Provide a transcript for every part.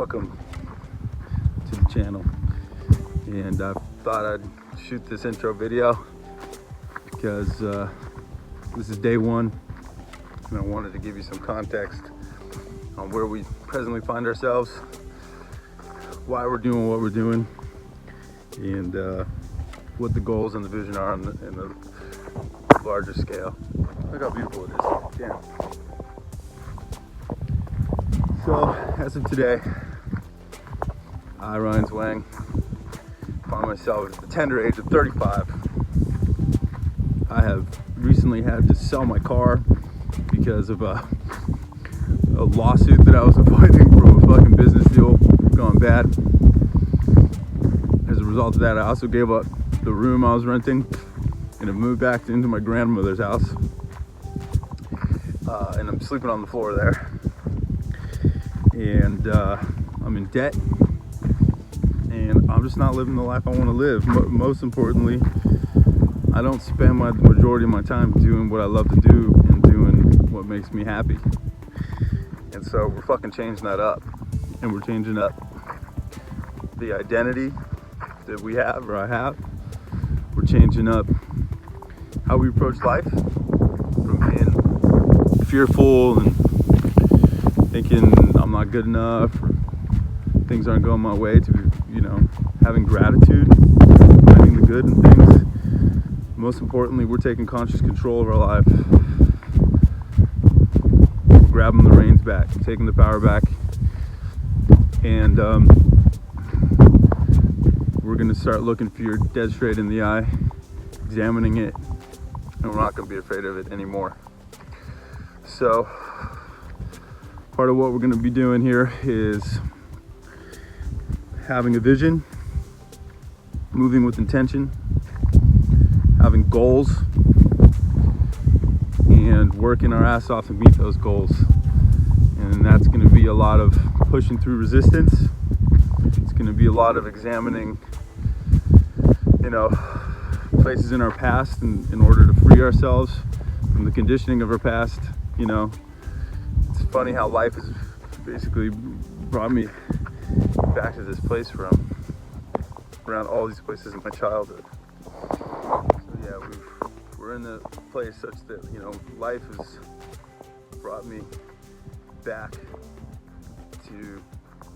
welcome to the channel. And I thought I'd shoot this intro video because this is day one, and I wanted to give you some context on where we presently find ourselves, why we're doing what we're doing, and what the goals and the vision are in the larger scale. Look how beautiful it is. Damn. So, as of today, I, Ryan Zwang, find myself at the tender age of 35. I have recently had to sell my car because of a lawsuit that I was avoiding from a fucking business deal gone bad. As a result of that, I also gave up the room I was renting and have moved back into my grandmother's house. And I'm sleeping on the floor there. And I'm in debt. And I'm just not living the life I want to live. Most importantly, I don't spend the majority of my time doing what I love to do and doing what makes me happy. And so we're fucking changing that up. And we're changing up the identity that we have, or I have. We're changing up how we approach life, from being fearful and thinking I'm not good enough or things aren't going my way, to, having gratitude, finding the good in things. Most importantly, we're taking conscious control of our life. We're grabbing the reins back, taking the power back, and we're going to start looking fear dead straight in the eye, examining it, and we're not going to be afraid of it anymore. So, part of what we're going to be doing here is having a vision, moving with intention, having goals, and working our ass off to meet those goals. And that's going to be a lot of pushing through resistance. It's going to be a lot of examining, places in our past in order to free ourselves from the conditioning of our past. It's funny how life has basically brought me back to this place from around all these places in my childhood. So yeah, we're in a place such that life has brought me back to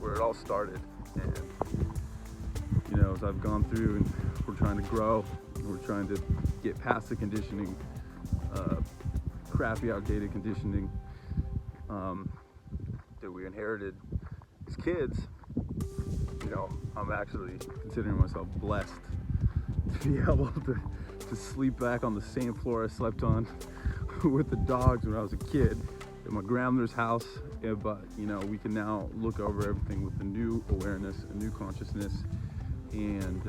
where it all started. And as I've gone through and we're trying to grow, we're trying to get past the conditioning, crappy, outdated conditioning that we inherited as kids. I'm actually considering myself blessed to be able to sleep back on the same floor I slept on with the dogs when I was a kid at my grandmother's house. But we can now look over everything with a new awareness, a new consciousness, and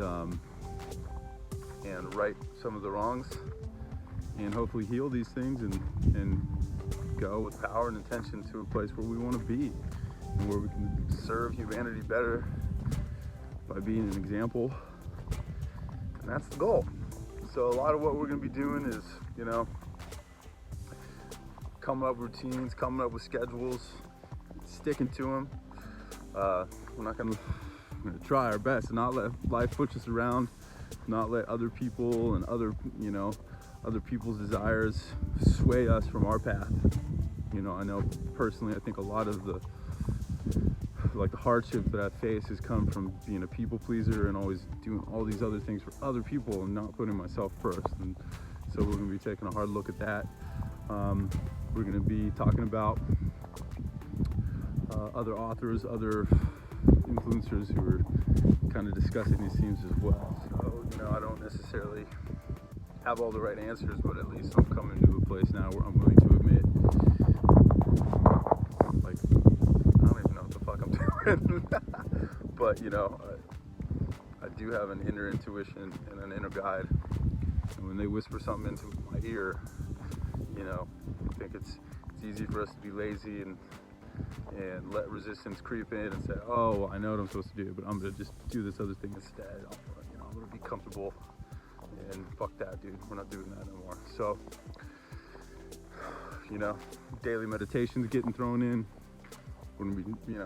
right some of the wrongs, and hopefully heal these things and go with power and intention to a place where we want to be, and where we can serve humanity better by being an example. And that's the goal. So a lot of what we're going to be doing is, coming up with routines, coming up with schedules, sticking to them. We're going to try our best to not let life push us around, not let other people and other people's desires sway us from our path. I know personally, I think a lot of the hardship that I face has come from being a people pleaser and always doing all these other things for other people and not putting myself first. And so we're going to be taking a hard look at that. We're going to be talking about other authors, other influencers who are kind of discussing these themes as well. So, I don't necessarily have all the right answers, but at least I'm coming to a place now where I'm willing to admit, I don't even know what the fuck I'm doing. But, I do have an inner intuition and an inner guide. And when they whisper something into my ear, I think it's easy for us to be lazy and let resistance creep in and say, oh, I know what I'm supposed to do, but I'm going to just do this other thing instead. I'm going to be comfortable, and fuck that, dude. We're not doing that anymore. So, daily meditation's getting thrown in. We're going to be,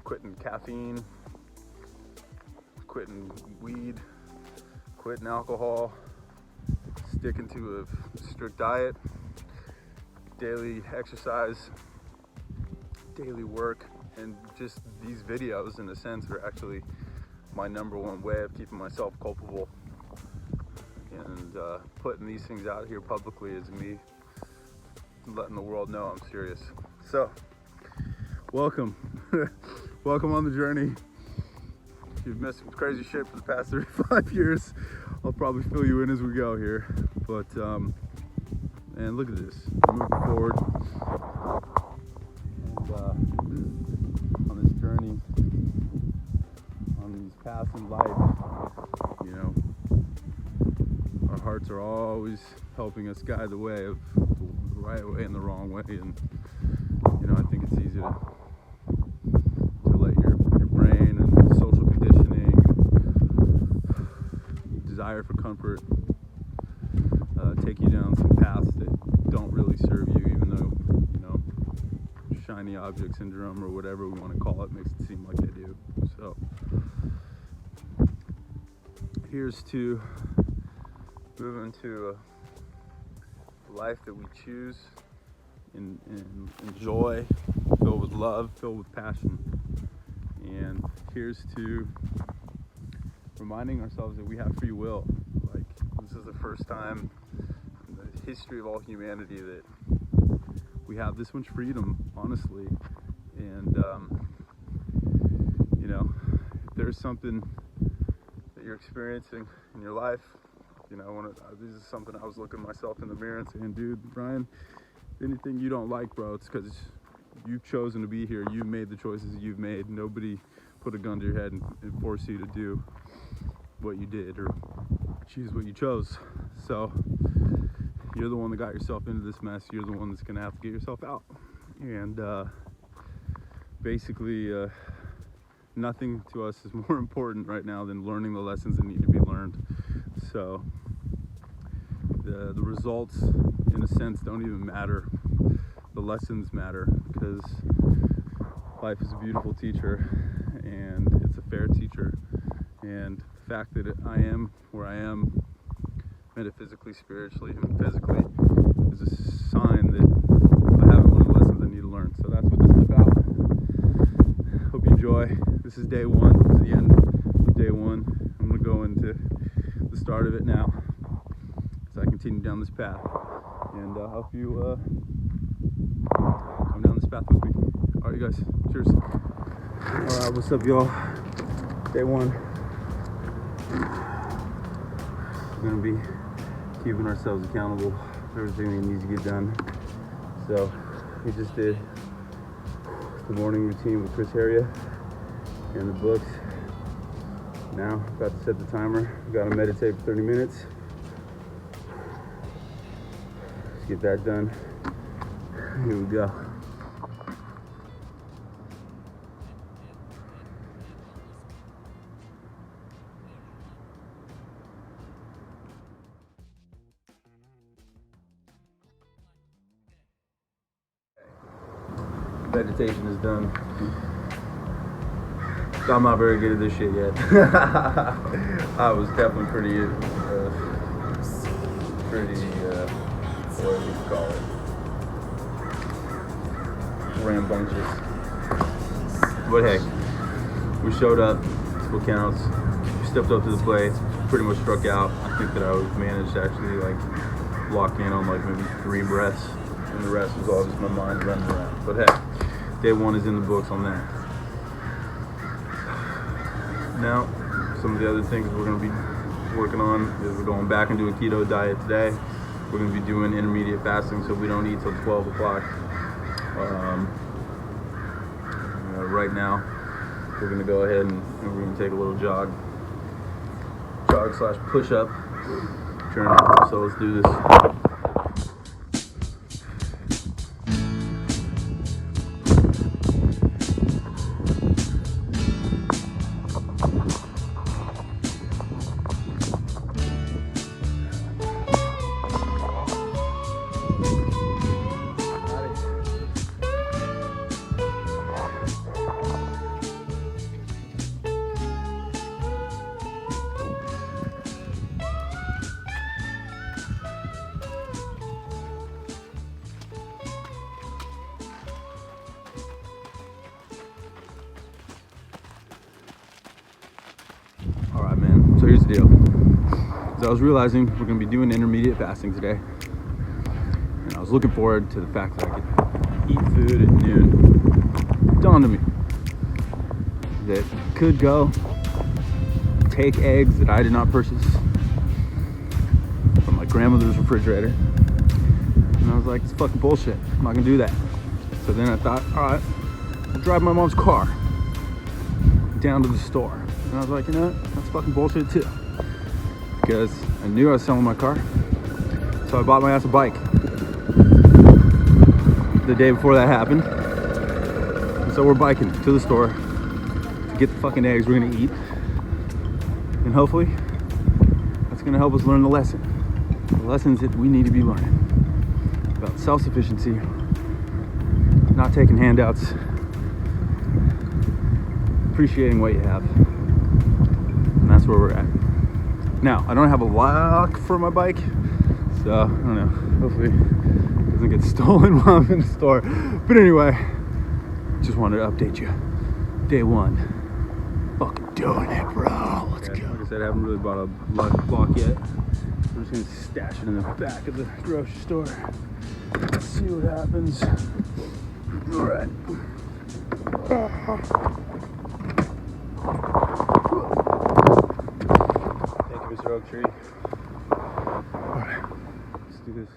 quitting caffeine, quitting weed, quitting alcohol, sticking to a strict diet, daily exercise, daily work, and just these videos in a sense are actually my number one way of keeping myself culpable, and putting these things out here publicly is me letting the world know I'm serious. So welcome welcome on the journey. If you've missed some crazy shit for the past 35 years, I'll probably fill you in as we go here, but and look at this, we're moving forward, and on this journey, on these paths in life, you know, our hearts are always helping us guide the way of the right way and the wrong way. And you know, I think it's easy to let your brain and social conditioning, desire for comfort, take you down some paths that don't really serve you, even though, you know, shiny object syndrome or whatever we want to call it makes it seem like they do. So here's to move into a life that we choose and enjoy, filled with love, filled with passion. And here's to reminding ourselves that we have free will. Like, this is the first time in the history of all humanity that we have this much freedom, honestly. And you know, if there's something that you're experiencing in your life, you know, this is something I was looking myself in the mirror and saying, dude, Brian, anything you don't like, bro, it's because you've chosen to be here. You made the choices you've made. Nobody put a gun to your head and forced you to do what you did or choose what you chose. So you're the one that got yourself into this mess. You're the one that's gonna have to get yourself out. And basically, nothing to us is more important right now than learning the lessons that need to be learned. So the results, in a sense, don't even matter. The lessons matter, because life is a beautiful teacher, and it's a fair teacher. And the fact that I am where I am, metaphysically, spiritually, and physically, is a sign that I haven't learned the lessons I need to learn. So that's what this is about. Hope you enjoy. This is day one. This is the end of day one. I'm going to go into the start of it now as I continue down this path, and I hope you come down this path with me. All right, you guys, cheers. All right, what's up, y'all? Day one. We're gonna be keeping ourselves accountable for everything that needs to get done. So we just did the morning routine with Chris Heria and the books. Now, about to set the timer. We gotta meditate for 30 minutes. Let's get that done. Here we go. Meditation is done. I'm not very good at this shit yet. I was definitely pretty, what do you call it? Rambunctious. But hey, we showed up. That's what counts. We stepped up to the plate. Pretty much struck out. I think that I managed to actually lock in on maybe 3 breaths, and the rest was all just my mind running around. But hey, day one is in the books on that. Now, some of the other things we're going to be working on is we're going back into a keto diet today. We're going to be doing intermediate fasting, so we don't eat till 12 o'clock. Right now, we're going to go ahead and we're going to take a little jog / push-up journey. So let's do this. here's the deal. So I was realizing we're gonna be doing intermediate fasting today. And I was looking forward to the fact that I could eat food at noon. It dawned on me that I could go take eggs that I did not purchase from my grandmother's refrigerator. And I was like, it's fucking bullshit. I'm not gonna do that. So then I thought, all right, I'll drive my mom's car down to the store. And I was like, you know what? That's fucking bullshit too. Because I knew I was selling my car. So I bought my ass a bike the day before that happened. And so we're biking to the store to get the fucking eggs we're gonna eat. And hopefully that's gonna help us learn the lesson. The lessons that we need to be learning about self-sufficiency, not taking handouts, appreciating what you have. And that's where we're at. Now, I don't have a lock for my bike, so I don't know. Hopefully it doesn't get stolen while I'm in the store. But anyway, just wanted to update you. Day one. Fucking doing it, bro. Let's go. Like I said, I haven't really bought a lock yet. I'm just gonna stash it in the back of the grocery store. Let's see what happens. All right. Thank you, Mr. Oak Tree. All right, let's do this.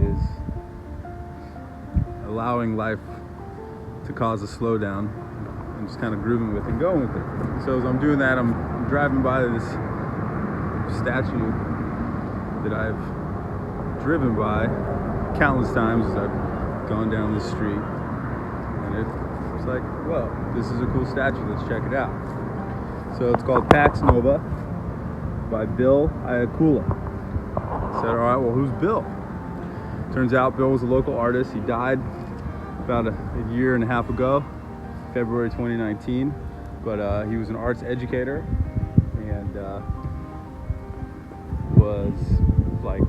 Is allowing life to cause a slowdown and just kind of grooving with it and going with it. So as I'm doing that, I'm driving by this statue that I've driven by countless times as I've gone down the street, and it's like, whoa, this is a cool statue, let's check it out. So it's called Pax Nova by Bill Iaculla. I said, all right, well, who's Bill? Turns out Bill was a local artist. He died about a year and a half ago, February 2019. But he was an arts educator and was like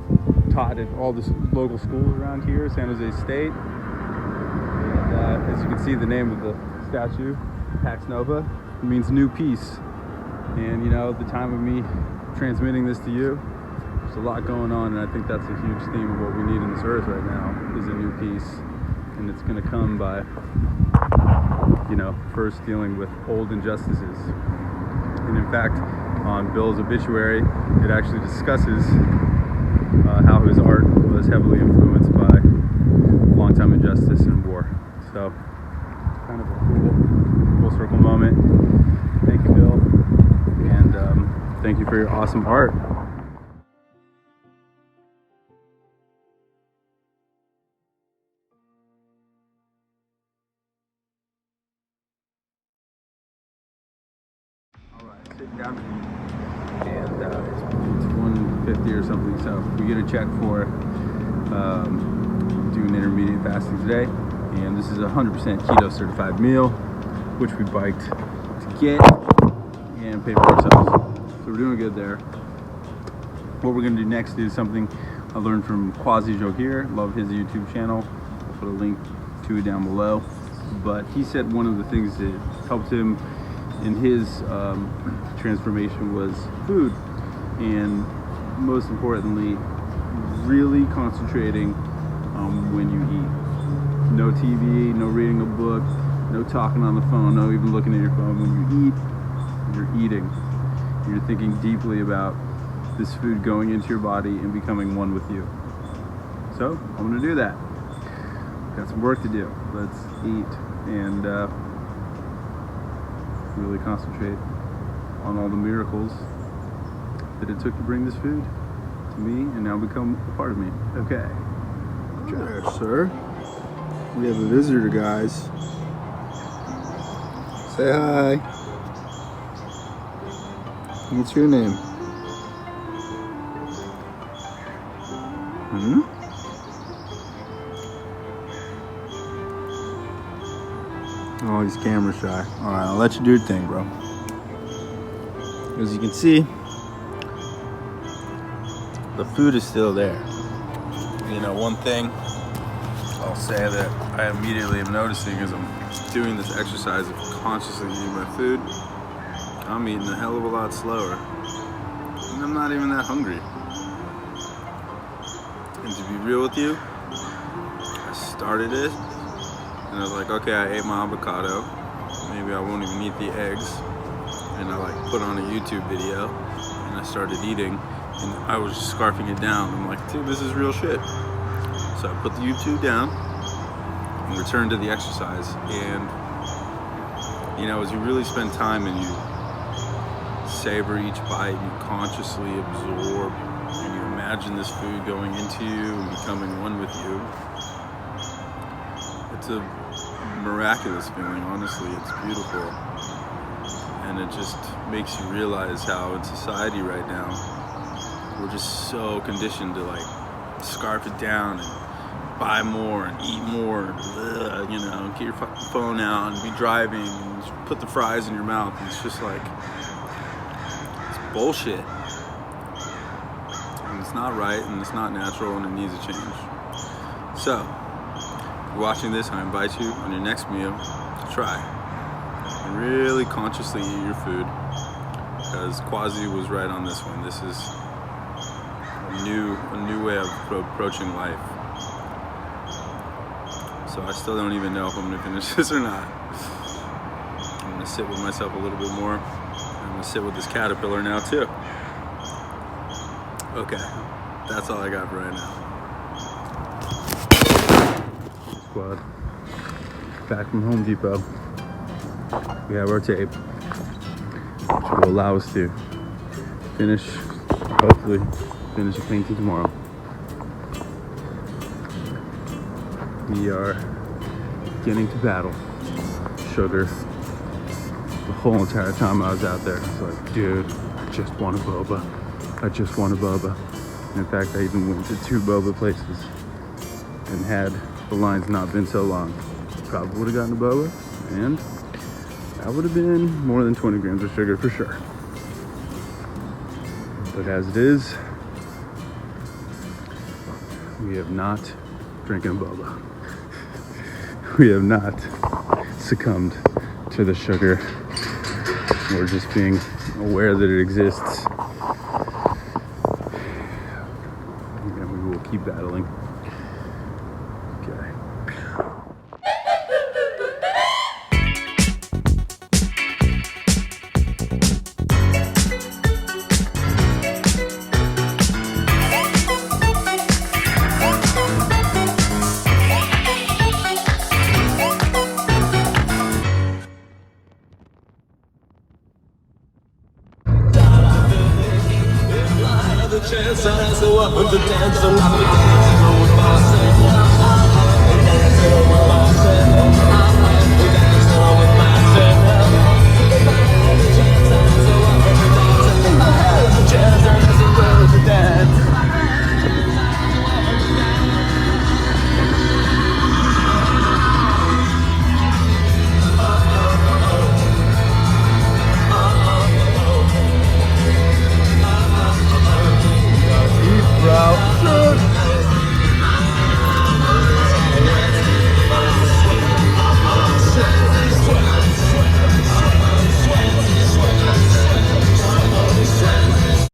taught at all the local schools around here, San Jose State. And as you can see, the name of the statue, Pax Nova, means new peace. And you know, the time of me transmitting this to you, there's a lot going on, and I think that's a huge theme of what we need in this earth right now, is a new peace. And it's going to come by, you know, first dealing with old injustices. And in fact, on Bill's obituary, it actually discusses how his art was heavily influenced by long-time injustice and war. So, kind of a cool full circle moment. Thank you, Bill, and thank you for your awesome art. Sitting down to eat, and it's 1:50 or something, so we get a check for doing intermediate fasting today, and this is a 100% keto certified meal, which we biked to get and pay for ourselves, so we're doing good there. What we're going to do next is something I learned from Quazi Johir. Love his YouTube channel. I'll put a link to it down below, but he said one of the things that helped him in his transformation was food, and most importantly, really concentrating on when you eat. No TV, no reading a book, no talking on the phone, no even looking at your phone. When you eat, you're eating. You're thinking deeply about this food going into your body and becoming one with you. So I'm gonna do that. Got some work to do. Let's eat and really concentrate on all the miracles that it took to bring this food to me and now become a part of me. Okay. There, sir. We have a visitor, guys. Say hi. What's your name? Oh, he's camera shy. Alright, I'll let you do your thing, bro. As you can see, the food is still there. You know, one thing I'll say that I immediately am noticing as I'm doing this exercise of consciously eating my food, I'm eating a hell of a lot slower. And I'm not even that hungry. And to be real with you, I started it and I was like, okay, I ate my avocado. Maybe I won't even eat the eggs. And I like put on a YouTube video and I started eating and I was just scarfing it down. I'm like, dude, this is real shit. So I put the YouTube down and returned to the exercise. And you know, as you really spend time and you savor each bite and you consciously absorb and you imagine this food going into you and becoming one with you, it's a miraculous feeling. Honestly, it's beautiful. And it just makes you realize how in society right now we're just so conditioned to like scarf it down and buy more and eat more, you know, get your fucking phone out and be driving and just put the fries in your mouth. And it's just like, it's bullshit. And it's not right and it's not natural and it needs a change. So, if you're watching this, I invite you on your next meal to try and really consciously eat your food, because Quazi was right on this one. This is a new way of approaching life. So I still don't even know if I'm gonna finish this or not. I'm gonna sit with myself a little bit more. I'm gonna sit with this caterpillar now too. Okay, that's all I got for right now. Squad, back from Home Depot. We have our tape, which will allow us to hopefully finish a painting tomorrow. We are getting to battle sugar. The whole entire time I was out there, I was like, dude, I just want a boba. I just want a boba. In fact, I even went to 2 boba places, and had the lines not been so long, probably would have gotten a boba, and that would have been more than 20 grams of sugar for sure. But as it is, we have not drinking boba. We have not succumbed to the sugar. We're just being aware that it exists. And we will keep battling. Okay. Chance I ask the one to dance